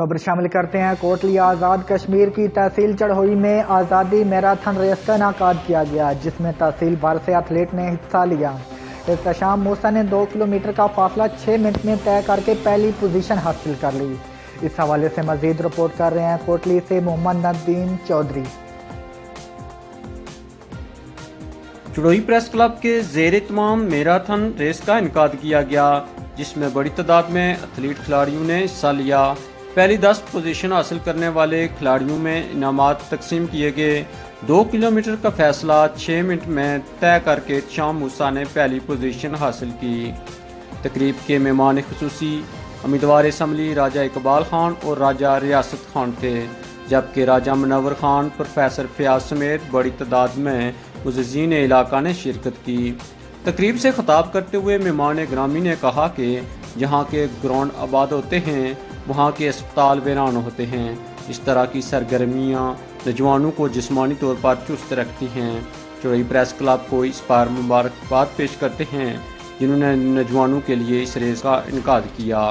खबर शामिल करते हैं। कोटली आज़ाद कश्मीर की तहसील चढ़ोई में आज़ादी मैराथन रेस का इनेकाद किया गया, जिसमें तहसील भर से एथलीट ने हिस्सा लिया। एहतशाम मूसा ने 2 किलोमीटर का फासला 6 मिनट में तय करके पहली पोजीशन हासिल कर ली। इस हवाले से मजीद रिपोर्ट कर रहे हैं कोटली से मोहम्मद नदीम चौधरी। चढ़ोई प्रेस क्लब के ज़ेर तमाम मैराथन रेस का इनेकाद किया गया, जिसमें बड़ी तादाद में एथलीट खिलाड़ियों ने हिस्सा लिया। पहली 10 पोजीशन हासिल करने वाले खिलाड़ियों में इनामात तकसीम किए गए। 2 किलोमीटर का फैसला 6 मिनट में तय करके एहतशाम मूसा ने पहली पोजीशन हासिल की। तकरीब के मेहमान खुसूसी उम्मीदवार असम्बली राजा इकबाल खान और राजा रियासत खान थे, जबकि राजा मुनव्वर खान, प्रोफेसर फयाज समेत बड़ी तादाद में मुअज़्ज़िज़ीन इलाका ने शिरकत की। तकरीब से खिताब करते हुए मेहमान ग्रामी ने कहा कि जहाँ के ग्राउंड आबाद होते हैं वहाँ के अस्पताल वीरान होते हैं। इस तरह की सरगर्मियाँ नौजवानों को जिस्मानी तौर पर चुस्त रखती हैं। चढ़ोई प्रेस क्लब को इस पर मुबारकबाद पेश करते हैं जिन्होंने नौजवानों के लिए इस रेस का इनेकाद किया।